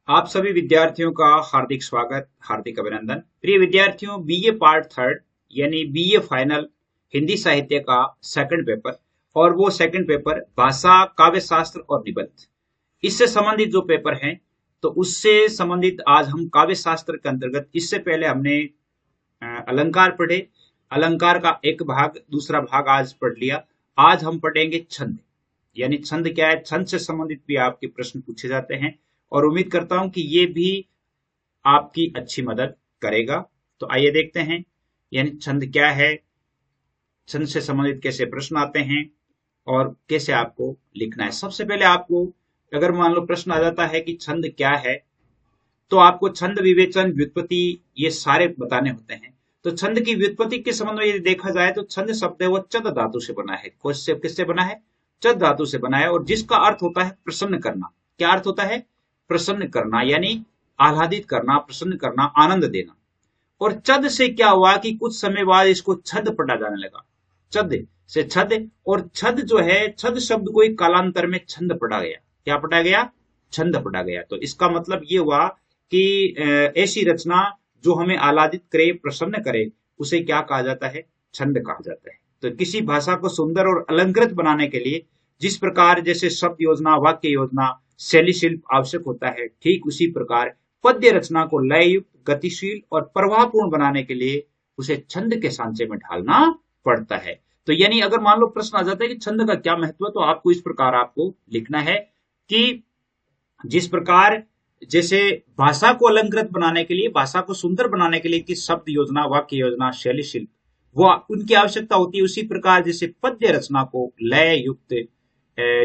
आप सभी विद्यार्थियों का हार्दिक स्वागत, हार्दिक अभिनंदन। प्रिय विद्यार्थियों, बीए पार्ट थर्ड यानी बीए फाइनल हिंदी साहित्य का सेकंड पेपर, और वो सेकंड पेपर भाषा, काव्य शास्त्र और निबंध, इससे संबंधित जो पेपर हैं, तो उससे संबंधित आज हम काव्य शास्त्र के अंतर्गत, इससे पहले हमने अलंकार पढ़े। अलंकार का एक भाग, दूसरा भाग आज पढ़ लिया। आज हम पढ़ेंगे छंद, यानी छंद क्या है, छंद से संबंधित भी आपके प्रश्न पूछे जाते हैं, और उम्मीद करता हूं कि ये भी आपकी अच्छी मदद करेगा। तो आइए देखते हैं, यानी छंद क्या है, छंद से संबंधित कैसे प्रश्न आते हैं और कैसे आपको लिखना है। सबसे पहले आपको, अगर मान लो प्रश्न आ जाता है कि छंद क्या है, तो आपको छंद, विवेचन, व्युत्पत्ति ये सारे बताने होते हैं। तो छंद की व्युत्पत्ति के संबंध में यदि देखा जाए तो छंद शब्द है वो चद धातु से बना है। किससे बना है? चद धातु से बना है, और जिसका अर्थ होता है प्रसन्न करना। क्या अर्थ होता है? प्रसन्न करना, यानी आह्लादित करना, प्रसन्न करना, आनंद देना। और चद से क्या हुआ कि कुछ समय बाद इसको छद पढ़ा जाने लगा। चद से छद, और छद जो है, छद शब्द को एक कालांतर में छंद पढ़ा गया। क्या पढ़ा गया? छंद पढ़ा गया। तो इसका मतलब ये हुआ कि ऐसी रचना जो हमें आह्लादित करे, प्रसन्न करे, उसे क्या कहा जाता है? छंद कहा जाता है। तो किसी भाषा को सुंदर और अलंकृत बनाने के लिए जिस प्रकार जैसे शब्द योजना, वाक्य योजना, शैली शिल्प आवश्यक होता है, ठीक उसी प्रकार पद्य रचना को लययुक्त, गतिशील और प्रभावपूर्ण बनाने के लिए उसे छंद के सांचे में ढालना पड़ता है। तो यानी अगर मान लो प्रश्न आ जाता है कि छंद का क्या महत्व है, तो आपको इस प्रकार आपको लिखना है कि जिस प्रकार जैसे भाषा को अलंकृत बनाने के लिए, भाषा को सुंदर बनाने के लिए कि शब्द योजना, वाक्य योजना, शैली शिल्प वो उनकी आवश्यकता होती है, उसी प्रकार जैसे पद्य रचना को लय युक्त,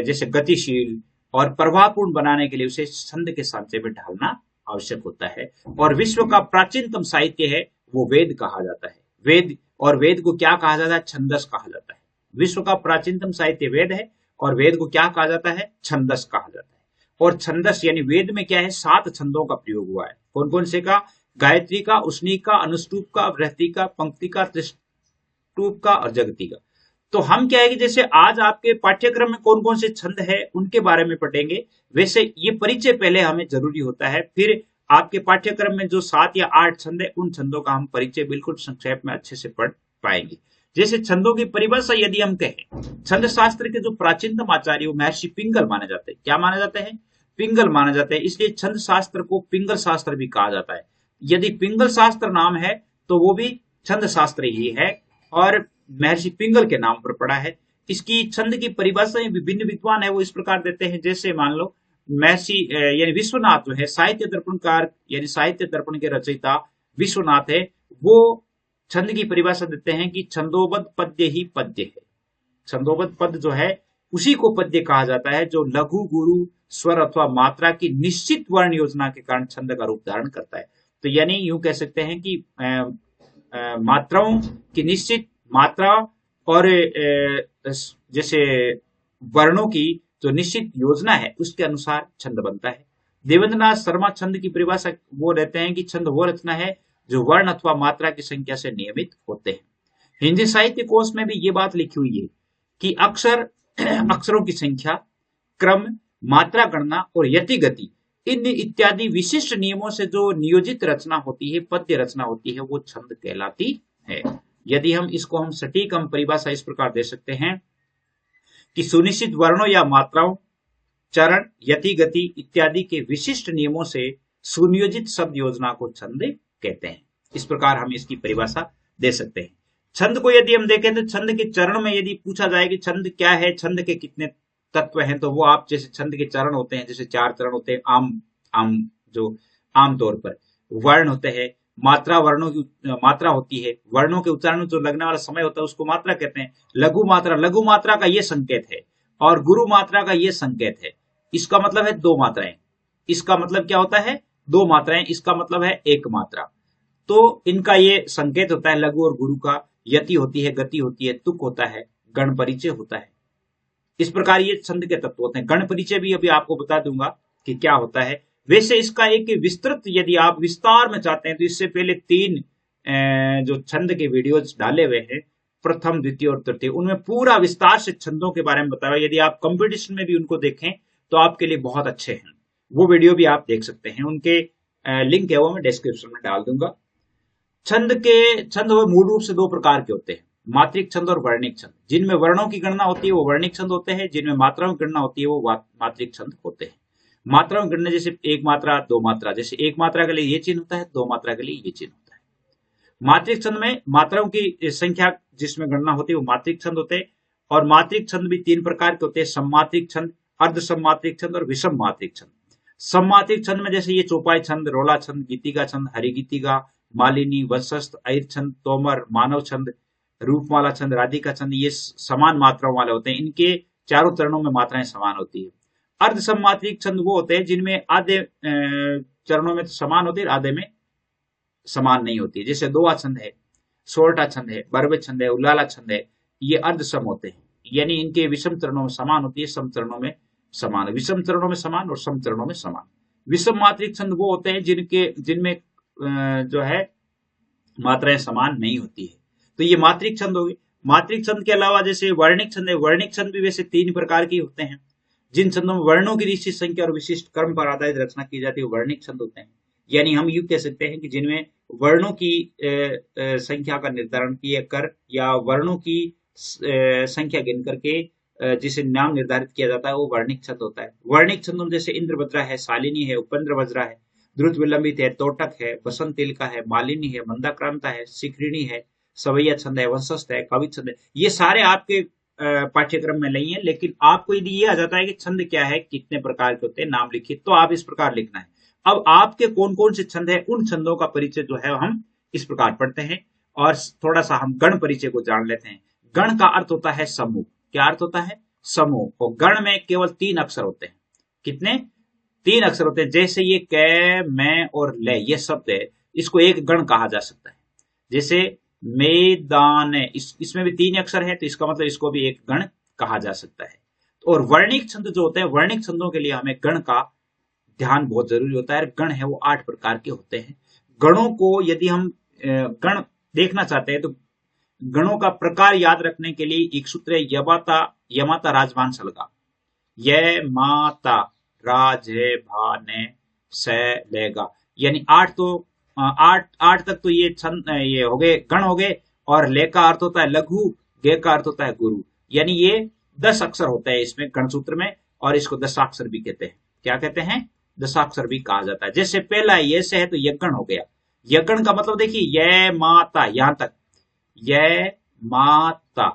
जैसे गतिशील और प्रभावपूर्ण बनाने के लिए उसे छंद के सांचे में ढालना आवश्यक होता है। और विश्व का प्राचीनतम साहित्य है वो वेद कहा जाता है। वेद, और वेद को क्या कहा जाता है? छंदस कहा जाता है। विश्व का प्राचीनतम साहित्य वेद है, और वेद को क्या कहा जाता है? छंदस कहा जाता है। और छंदस यानी वेद में क्या है? 7 छंदों का प्रयोग हुआ है। कौन कौन से का? गायत्री का, उष्णी का, अनुष्टुप का, बृहति का, पंक्ति का, त्रिष्टुप का और जगती का। तो हम क्या है कि जैसे आज आपके पाठ्यक्रम में कौन कौन से छंद है उनके बारे में पढ़ेंगे। वैसे ये परिचय पहले हमें जरूरी होता है, फिर आपके पाठ्यक्रम में जो 7 या 8 छंद है, उन छंदों का हम परिचय बिल्कुल संक्षेप में अच्छे से पढ़ पाएंगे। जैसे छंदों की परिभाषा यदि हम कहें, छंद शास्त्र के जो प्राचीनतम आचार्य महर्षि पिंगल माने जाते हैं। क्या माने जाते हैं? पिंगल माने जाते हैं। इसलिए छंद शास्त्र को पिंगल शास्त्र भी कहा जाता है। यदि पिंगल शास्त्र नाम है तो वो भी छंद शास्त्र ही है, और महर्षि पिंगल के नाम पर पड़ा है। इसकी छंद की परिभाषाएं विभिन्न विद्वान है वो इस प्रकार देते हैं। जैसे मान लो महर्षि यानी विश्वनाथ जो है साहित्य दर्पणकार, यानी साहित्य दर्पण के रचयिता विश्वनाथ है, वो छंद की परिभाषा देते हैं कि छंदोबद्ध पद्य ही पद्य है। छंदोबद्ध पद जो है उसी को पद्य कहा जाता है, जो लघु, गुरु, स्वर अथवा मात्रा की निश्चित वर्ण योजना के कारण छंद का रूप धारण करता है। तो यानी यूं कह सकते हैं कि मात्राओं की निश्चित मात्रा और जैसे वर्णों की जो निश्चित योजना है उसके अनुसार छंद बनता है। देवेंद्रनाथ शर्मा छंद की परिभाषा वो देते हैं कि छंद वो रचना है जो वर्ण अथवा मात्रा की संख्या से नियमित होते हैं। हिंदी साहित्य कोश में भी ये बात लिखी हुई है कि अक्षर, अक्षरों की संख्या, क्रम, मात्रा गणना और यति गति, इन इत्यादि विशिष्ट नियमों से जो नियोजित रचना होती है, पद्य रचना होती है, वो छंद कहलाती है। यदि हम इसको हम सटीक हम परिभाषा इस प्रकार दे सकते हैं कि सुनिश्चित वर्णों या मात्राओं, चरण, यति गति इत्यादि के विशिष्ट नियमों से सुनियोजित शब्द योजना को छंद कहते हैं। इस प्रकार हम इसकी परिभाषा दे सकते हैं। छंद को यदि हम देखें तो छंद के चरण में यदि पूछा जाए कि छंद क्या है, छंद के कितने तत्व हैं, तो वो आप जैसे छंद के चरण होते हैं, जैसे 4 चरण होते हैं आम जो आमतौर पर वर्ण होते हैं, मात्रा, वर्णों की मात्रा होती है, वर्णों के उच्चारण जो लगने वाला समय होता है उसको मात्रा कहते हैं। लघु मात्रा, लघु मात्रा का ये संकेत है, और गुरु मात्रा का ये संकेत है। इसका मतलब है 2 मात्राएं। इसका मतलब क्या होता है? 2 मात्राएं। इसका मतलब है 1 मात्रा। तो इनका ये संकेत होता है लघु और गुरु का। यति होती है, गति होती है, तुक होता है, गण परिचय होता है। इस प्रकार ये छंद के तत्व होते हैं। गण परिचय भी अभी आपको बता दूंगा कि क्या होता है। वैसे इसका एक विस्तृत, यदि आप विस्तार में चाहते हैं तो इससे पहले 3 जो छंद के वीडियोज डाले हुए हैं, प्रथम, द्वितीय और तृतीय, उनमें पूरा विस्तार से छंदों के बारे में बताया। यदि आप कंपटीशन में भी उनको देखें तो आपके लिए बहुत अच्छे हैं। वो वीडियो भी आप देख सकते हैं, उनके लिंक है वो मैं डिस्क्रिप्शन में डाल दूंगा। छंद मूल रूप से दो प्रकार के होते हैं, मात्रिक छंद और वर्णिक छंद। जिनमें वर्णों की गणना होती है वो वर्णिक छंद होते हैं, जिनमें मात्राओं की गणना होती है वो मात्रिक छंद होते हैं। मात्राओं की गणना जैसे एक मात्रा, दो मात्रा, जैसे एक मात्रा के लिए ये चिन्ह होता है, दो मात्रा के लिए ये चिन्ह होता है। मात्रिक छंद में मात्राओं की संख्या जिसमें गणना होती है वो मात्रिक छंद होते हैं। और मात्रिक छंद भी तीन प्रकार के होते हैं, सममात्रिक छंद, अर्ध सममात्रिक छंद और विषम मात्रिक छंद। सममात्रिक छंद में जैसे ये चौपाई छंद, रोला छंद, गीतिका छंद, हरिगीतिका, मालिनी, वंशस्थ, अहिर छंद, तोमर, मानव छंद, रूपमाला छंद, राधिका छंद, ये समान मात्राओं वाले होते हैं। इनके चारों चरणों में मात्राएं समान होती है। अर्ध सममात्रिक छंद वो होते हैं जिनमें आधे चरणों में तो समान होती है, आधे में समान नहीं होती है। जैसे दोहा छंद है, सोरठा छंद है, बरवे छंद है, उल्लाला छंद है, ये अर्ध सम होते हैं, यानी इनके विषम चरणों में समान होती है, सम चरणों में समान, विषम चरणों में समान और सम चरणों में समान। विषम मात्रिक छंद वो होते हैं जिनमें जो है मात्राएं समान नहीं होती है। तो ये मात्रिक छंद हो गए। मात्रिक छंद के अलावा जैसे वर्णिक छंद है, वर्णिक छंद भी वैसे तीन प्रकार के होते हैं। जिन छंदों में वर्णों की निश्चित संख्या और विशिष्ट क्रम पर आधारित रचना की जाती है वर्णिक छंद होते हैं। यानी हम यूं कह सकते हैं कि जिनमें वर्णों की संख्या का निर्धारण किया कर या वर्णों की संख्या गिन करके जिसे नाम निर्धारित किया जाता है वो वर्णिक छंद होता है। वर्णिक छंदों में जैसे इंद्रभद्रा है, शालिनी है, उपेंद्र वज्रा है, द्रुत विलंबित है, तोटक है, बसंत तिलका है, मालिनी है, मंदाक्रांता है, शिखरिणी है, सवैया छंद है, वंशस्थ है, कवि छंद है। ये सारे आपके पाठ्यक्रम में नहीं है, लेकिन आपको यदि ये आ जाता है कि छंद क्या है, कितने प्रकार के होते हैं, नाम लिखिए, तो आप इस प्रकार लिखना है। अब आपके कौन कौन से छंद है, उन छंदों का परिचय जो है हम इस प्रकार पढ़ते हैं और थोड़ा सा हम गण परिचय को जान लेते हैं। गण का अर्थ होता है समूह। क्या अर्थ होता है? समूह। और गण में केवल तीन अक्षर होते हैं। कितने? तीन अक्षर होते हैं। जैसे ये कै, मैं और ले, ये शब्द है, इसको एक गण कहा जा सकता है। जैसे मैदान, इसमें भी तीन अक्षर है, तो इसका मतलब इसको भी एक गण कहा जा सकता है। और वर्णिक छंद जो होते हैं, वर्णिक छंदों के लिए हमें गण का ध्यान बहुत जरूरी होता है। गण है वो 8 प्रकार के होते हैं। गणों को यदि हम गण देखना चाहते हैं तो गणों का प्रकार याद रखने के लिए एक सूत्र है, यमाता यमाता राजभान सलगा। ये माता राज है भाने से लेगा, यानी 8 तो 8 तक तो ये छंद ये हो गए, गण हो गए। और ले का अर्थ होता है लघु, गे का अर्थ होता है गुरु, यानी ये 10 अक्षर होते हैं इसमें गण सूत्र में, और इसको दशाक्षर भी कहते हैं। क्या कहते हैं? दशाक्षर भी कहा जाता है। जैसे पहला ये से है तो यज्ञण हो गया। यज्ञण का मतलब देखिए, ये माता, यहां तक ये माता,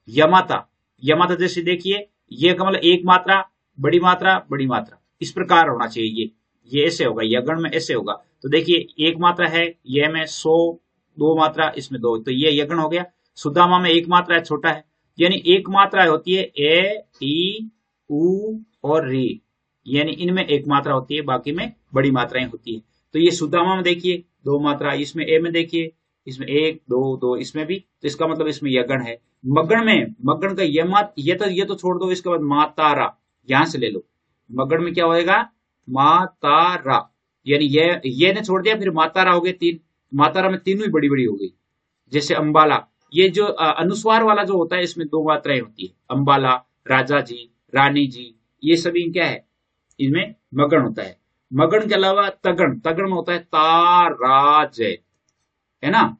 यमाता, यमाता जैसे देखिए, ये का मतलब एक मात्रा, बड़ी मात्रा, बड़ी मात्रा, इस प्रकार होना चाहिए। ये ऐसे होगा, यज्ञण में ऐसे होगा। तो देखिए एक मात्रा है, ये में 100, दो मात्रा, इसमें 2, तो ये यज्ञण हो गया। सुदामा में एक मात्रा है, छोटा है, यानी एक मात्रा होती है ए, ई, उ और री, यानी इनमें एक मात्रा होती है, बाकी में बड़ी मात्राएं होती है। तो ये सुदामा में देखिए 2 मात्रा, इसमें ए में देखिए, इसमें 1, 2, 2, इसमें भी, तो इसका मतलब इसमें यगण है। मगण में, मगण का ये तो छोड़ दो, इसके बाद मातारा यहां से ले लो। मगण में क्या होएगा? मातारा, यानी ये ने छोड़ दिया, फिर मातारा हो गए 3। मातारा में तीनों ही बड़ी बड़ी हो गई। जैसे अंबाला, ये जो अनुस्वार वाला जो होता है, इसमें 2 मात्राएं होती है, अंबाला, राजा जी, रानी जी, ये सभी क्या है, इनमें मगण होता है। मगण के अलावा तगण, तगण में होता है ताराज, है ना,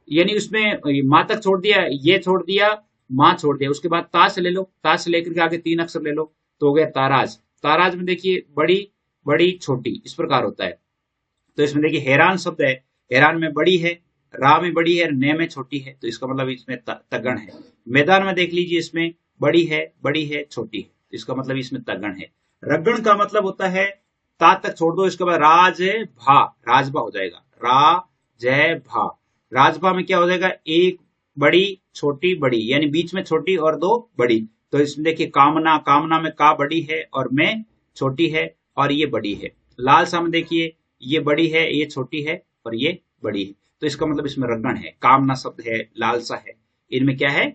यानी उसमें माँ तक छोड़ दिया, ये छोड़ दिया, माँ छोड़ दिया, उसके बाद ता से ले लो, ता से लेकर के आगे 3 अक्षर ले लो, तो हो गया ताराज। ताराज में देखिए बड़ी, बड़ी, छोटी, इस प्रकार होता है। तो इसमें देखिए हैरान शब्द है, हैरान में बड़ी है, रा में बड़ी है, ने में छोटी है, तो इसका मतलब इसमें तगण है। मैदान में देख लीजिए, इसमें बड़ी है, बड़ी है, छोटी है, तो इसका मतलब इसमें तगण है। रगण का मतलब होता है, ता तक छोड़ दो, इसके बाद राज भा, राजभा हो जाएगा, रा जय भा। राजभा में क्या हो जाएगा? एक बड़ी, छोटी, बड़ी, यानी बीच में छोटी और 2 बड़ी। तो इसमें देखिए कामना, कामना में का बड़ी है और मैं छोटी है और ये बड़ी है। लालसा में देखिए, ये बड़ी है, ये छोटी है और ये बड़ी है, तो इसका मतलब इसमें रगण है। कामना शब्द है, लालसा है, इनमें क्या है?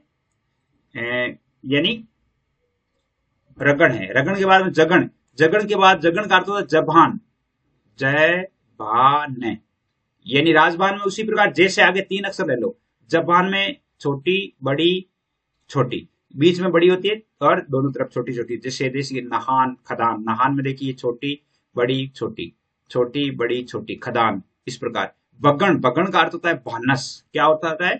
यानी रगण है। रगण के बाद में जगण, जगण के बाद जगण का अर्थ होता है जभान, जय भान, यानी राजभान में उसी प्रकार जैसे आगे 3 अक्षर ले लो। जबान में छोटी, बड़ी, छोटी, बीच में बड़ी होती है और दोनों तरफ छोटी छोटी। जैसे देखिए नहान, खदान, नहान में देखिए छोटी, बड़ी छोटी, छोटी बड़ी छोटी, खदान। इस प्रकार बगण, बगण का अर्थ होता है भानस। क्या होता है?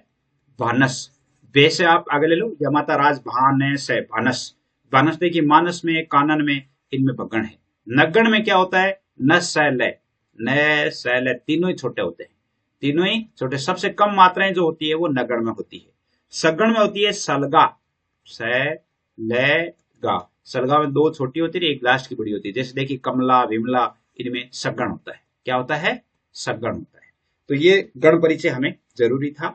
भानस। बे से आप आगे ले लो, यमाता राज भानस है, भानस। भानस देखिए मानस में, कानन में, इनमें बगण है। नगण में क्या होता है? न शैलय, न शैलय, तीनों ही छोटे होते हैं, तीनों ही छोटे। सबसे कम मात्राएं जो होती है वो नगण में होती है। सगण में होती है सलगा, गा। सलगा में दो छोटी होती है, एक लास्ट की बड़ी होती है। जैसे देखिए कमला, विमला, इनमें सगण होता है। क्या होता है? सगण होता है। तो ये गण परिचय हमें जरूरी था।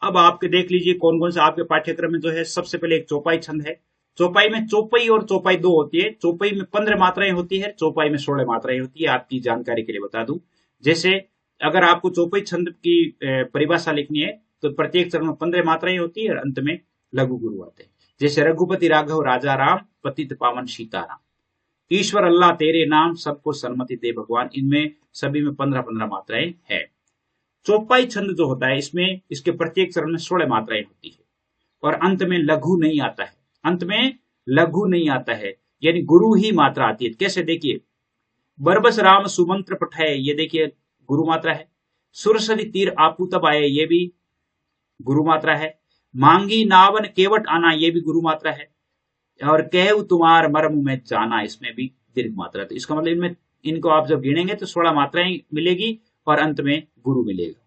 अब आपके देख लीजिए कौन कौन सा आपके पाठ्यक्रम में जो है। सबसे पहले एक चौपाई छंद है। चौपाई में चौपाई और चौपाई दो होती है। चौपाई में 15 मात्राएं होती है, चौपाई में 16 मात्राएं होती है। आपकी जानकारी के लिए बता दूं, जैसे अगर आपको चौपाई छंद की परिभाषा लिखनी है तो प्रत्येक चरण में 15 मात्राएं होती है और अंत में लघु गुरु आते हैं। जैसे रघुपति राघव राजा राम, पतित पावन सीताराम, ईश्वर अल्लाह तेरे नाम, सबको सन्मति दे भगवान। इनमें सभी में 15-15 मात्राएं है। चौपाई छंद जो होता है इसमें, इसके प्रत्येक चरण में 16 मात्राएं होती है और अंत में लघु नहीं आता है। अंत में लघु नहीं आता है, यानी गुरु ही मात्रा आती है। कैसे? देखिए, बरबस राम सुमंत्र पठाए, ये देखिए गुरु मात्रा है। सुरसरी तीर आपू तब आए, ये भी गुरु मात्रा है। मांगी नावन केवट आना, ये भी गुरु मात्रा है। और कहु तुम्हार मर्म में जाना, इसमें भी दीर्घ मात्रा। तो इसका मतलब इनमें, इनको आप जब गिनेंगे तो 16 मात्राएं मिलेगी और अंत में गुरु मिलेगा।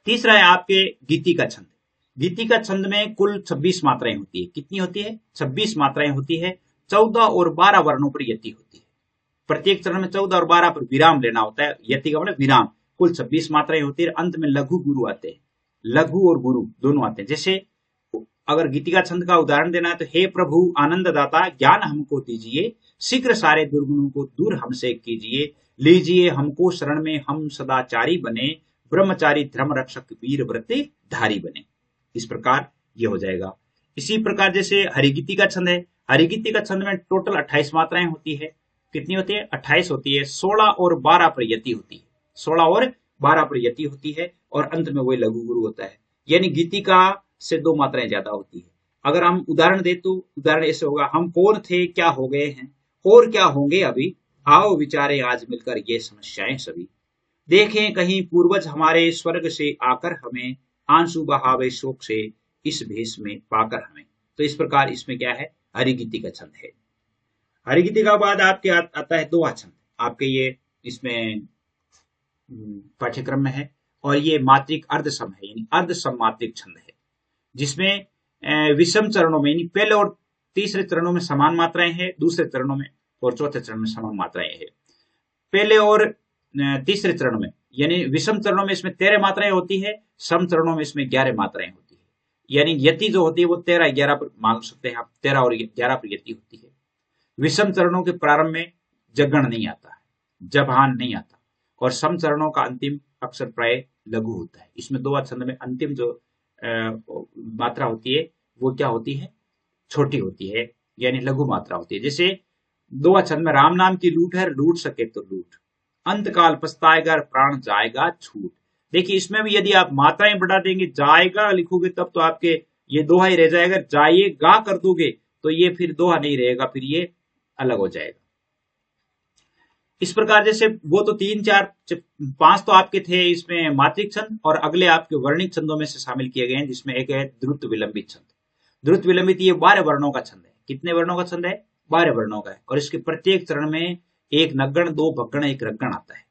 तीसरा है आपके गीति का छंद। गीति का छंद में कुल 26 मात्राएं होती है। कितनी होती है? 26 मात्राएं होती है। 14 और 12 वर्णों पर यति होती है। प्रत्येक चरण में 14 और 12 पर विराम लेना होता है। यति का मतलब विराम। कुल 26 मात्राएं होती है। अंत में लघु गुरु आते हैं। लघु और गुरु दोनों आते हैं। जैसे अगर गीतिका छंद का उदाहरण देना है तो, हे प्रभु आनंद दाता ज्ञान हमको दीजिए, शीघ्र सारे दुर्गुणों को दूर हमसे कीजिए, लीजिए हमको शरण में, हम सदाचारी बने, ब्रह्मचारी धर्म रक्षक वीर व्रत धारी बने। इस प्रकार ये हो जाएगा। इसी प्रकार जैसे हरिगीति का छंद है। हरिगीति का छंद में टोटल 28 मात्राएं होती है। कितनी होती है? 28 होती है। 16 और 12 पर यति होती है। 16 और 12 पर यति होती है और अंत में वही लघु गुरु होता है। यानी गीतिका से 2 मात्राएं ज्यादा होती है। अगर हम उदाहरण दे तो उदाहरण ऐसे होगा, हम कौन थे क्या हो गए हैं और क्या होंगे अभी, आओ विचारे आज मिलकर ये समस्याएं सभी, देखें कहीं पूर्वज हमारे स्वर्ग से आकर हमें, आंसू बहावे शोक से इस भेष में पाकर हमें। तो इस प्रकार इसमें क्या है? हरिगीति का छंद है। हरिगीति का बाद आपके आता है दोहा छंद। आपके ये इसमें पाठ्यक्रम में है और ये मात्रिक अर्धसम है, यानी अर्धसम मात्रिक छंद है, जिसमें विषम चरणों में, यानी पहले और तीसरे चरणों में समान मात्राएं हैं, दूसरे चरणों में और चौथे चरण में समान मात्राएं हैं। पहले और तीसरे चरण में, यानी विषम चरणों में इसमें 13 मात्राएं होती है, सम चरणों में इसमें 11 मात्राएं होती है। यानी यति जो होती है वो 13-11 पर मान सकते हैं आप, 13 और 11 पर यति होती है। विषम चरणों के प्रारंभ में जगण नहीं आता है, जभान नहीं आता, और सम चरणों का अंतिम अक्षर प्राय लघु होता है। इसमें दोहा छंद में अंतिम जो मात्रा होती है वो क्या होती है? छोटी होती है, यानी लघु मात्रा होती है। जैसे दोहा छंद में राम नाम की लूट है, लूट सके तो लूट, अंत काल पछताएगा प्राण जाएगा छूट। देखिए इसमें भी यदि आप मात्राएं बढ़ा देंगे, जाएगा लिखोगे तब तो आपके ये दोहा ही रह जाएगा। जाइएगा कर दोगे तो ये फिर दोहा नहीं रहेगा, फिर ये अलग हो जाएगा। इस प्रकार जैसे वो तो 3, 4, 5 तो आपके थे इसमें मात्रिक छंद, और अगले आपके वर्णिक छंदों में से शामिल किए गए हैं, जिसमें एक है द्रुत विलंबित छंद। द्रुत विलंबित ये 12 वर्णों का छंद है। कितने वर्णों का छंद है? 12 वर्णों का है। और इसके प्रत्येक चरण में एक नगण, 2 भगण, 1 रगण आता है।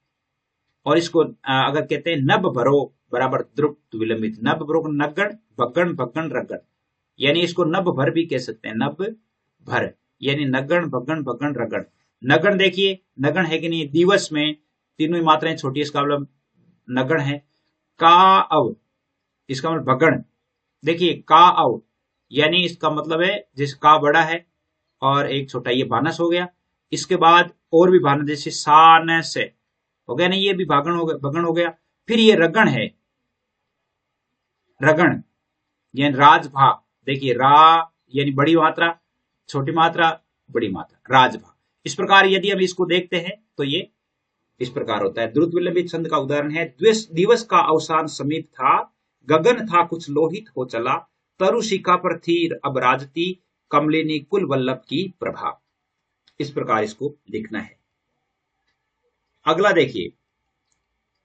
और इसको अगर कहते हैं नभ भरो बराबर द्रुत विलंबित, नभ भरो नगण, भगण, भगण, रगण, यानी इसको नभ भर भी कह सकते हैं, नभ भर, यानी नगण, भगण, भगण, रगण। नगण देखिए, नगण है कि नहीं? दिवस में तीनों ही मात्राएं छोटी, इसका मतलब नगण है। का अव, इसका मतलब भगण। देखिए का अव, यानी इसका मतलब है जिस का बड़ा है और एक छोटा, ये भानस हो गया। इसके बाद और भी भानस, जैसे सान से हो गया, नहीं ये भी भागण हो गया, भगण हो गया। फिर ये रगण है, रगण यानी राजभा। देखिए रा यानी बड़ी मात्रा, छोटी मात्रा, बड़ी मात्रा, राजभा। इस प्रकार यदि हम इसको देखते हैं तो ये इस प्रकार होता है। द्रुत विलंबित छंद का उदाहरण है, दिवस का अवसान समीप था, गगन था कुछ लोहित हो चला, तरु शिखा पर थी अब राजती, कमलिनी कुल वल्लभ की प्रभा। इस प्रकार इसको लिखना है। अगला देखिए,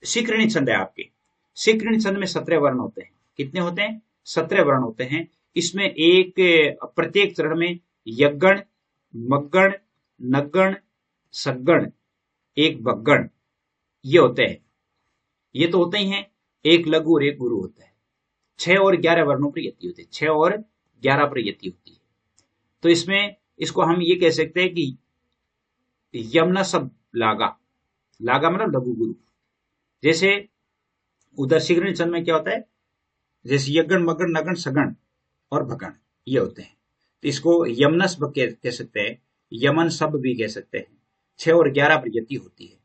शिकृणी छंद है आपके। शिकृणी छंद में 17 वर्ण होते हैं। कितने होते हैं? 17 वर्ण होते हैं। इसमें एक प्रत्येक चरण में यगण, मगण, नगण, सगण, एक बगण, ये होते हैं। ये तो होते ही हैं। एक लघु और एक गुरु होता है। 6 और 11 वर्णों पर यति होती है। 6 और 11 पर यति होती है। तो इसमें इसको हम ये कह सकते हैं कि यमना सब लागा, लागा मतलब लघु गुरु। जैसे उधर शिकृणी छंद में क्या होता है, जैसे यगण, मगण, नगण, सगण और भगण, ये होते हैं। तो इसको यमनस कह सकते हैं, यमन सब भी कह सकते हैं। 6 और 11 पर यति होती है।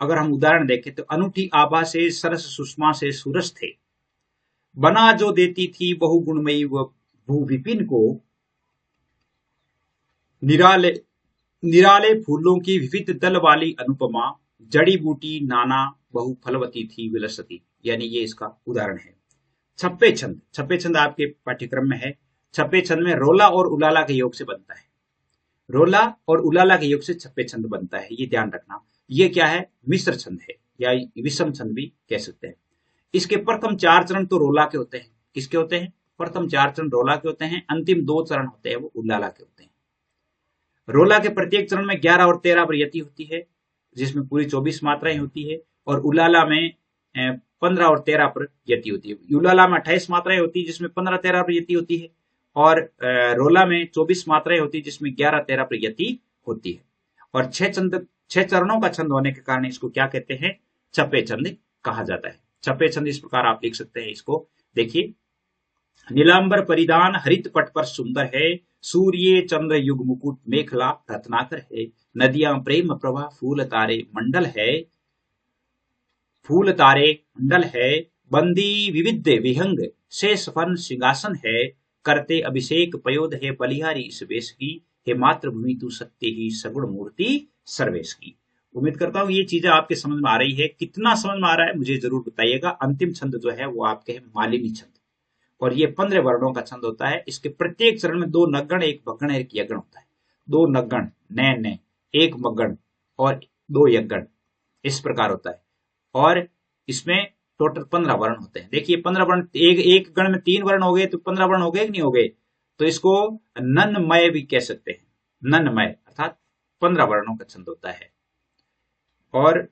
अगर हम उदाहरण देखें तो अनूठी आभा से सरस सुषमा से सूरज थे, बना जो देती थी बहु गुणमयी व भू विपिन को, निराले निराले फूलों की विविध दल वाली अनुपमा, जड़ी बूटी नाना बहु फलवती थी विलसती। यानी ये इसका उदाहरण है। छप्पे छंद, छप्पे छंद आपके पाठ्यक्रम में है। छप्पे छंद में रोला और उलाला के योग से बनता है। रोला और उलाला के योग से छप्पे छंद बनता है, ये ध्यान रखना। ये क्या है? मिश्र छंद है या विषम छंद भी कह सकते हैं। इसके प्रथम 4 चरण तो रोला के होते हैं। किसके होते हैं? प्रथम 4 चरण रोला के होते हैं। अंतिम 2 चरण होते हैं वो उलाला के होते हैं। रोला के प्रत्येक चरण में 11 और 13 पर यति होती है, जिसमें पूरी 24 मात्राएं होती है। और उलाला में 15 और 13 पर यति होती है। उलाला में 28 मात्राएं होती है, जिसमें 15-13 पर यति होती है। और रोला में 24 मात्राएं होती है, जिसमें 11-13 पर यति होती है। और 6 चरणों का छंद होने के कारण इसको क्या कहते हैं? छप्पे छंद कहा जाता है। छप्पे छंद इस प्रकार आप लिख सकते हैं इसको। देखिए, नीलांबर परिधान हरित पट पर सुंदर है, सूर्य चंद्र युग मुकुट मेखला रत्नाकर है, नदियां प्रेम प्रवाह फूल तारे मंडल है, फूल तारे मंडल है, बंदी विविध विहंग शेष फन सिंहासन है, करते अभिषेक पयोध है बलिहारी इस वेश की, हे मातृभूमि तू सत्य ही सगुण मूर्ति सर्वेश की। उम्मीद करता हूँ ये चीजें आपके समझ में आ रही है। कितना समझ में आ रहा है मुझे जरूर बताइएगा। अंतिम छंद जो है वो आपके है मालिनी छंद, और ये 15 वर्णों का छंद होता है। इसके प्रत्येक चरण में 2 नगण, एक भगण, एक यगण होता है। 2 नगण न, एक मगण और 2 यगण, इस प्रकार होता है। और इसमें टोटल 15 वर्ण होते हैं। देखिए 15 वर्ण, एक गण में 3 वर्ण हो गए तो 15 वर्ण हो गए कि नहीं हो गए? तो इसको नन्मय भी कह सकते हैं। नन्मय अर्थात 15 वर्णों का छंद होता है। और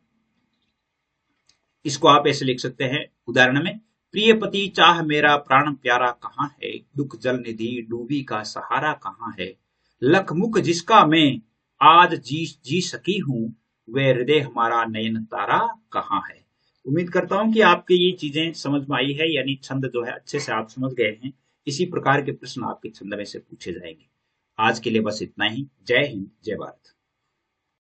इसको आप ऐसे लिख सकते हैं उदाहरण में, प्रिय पति चाह मेरा प्राण प्यारा कहाँ है, दुख जल निधि डूबी का सहारा कहाँ है, लख मुख जिसका मैं आज जी सकी हूं, वे हृदय हमारा नयन तारा कहाँ है। उम्मीद करता हूं कि आपके ये चीजें समझ में आई है, यानी छंद जो है अच्छे से आप समझ गए हैं। इसी प्रकार के प्रश्न आपके छंद में से पूछे जाएंगे। आज के लिए बस इतना ही। जय हिंद, जय भारत।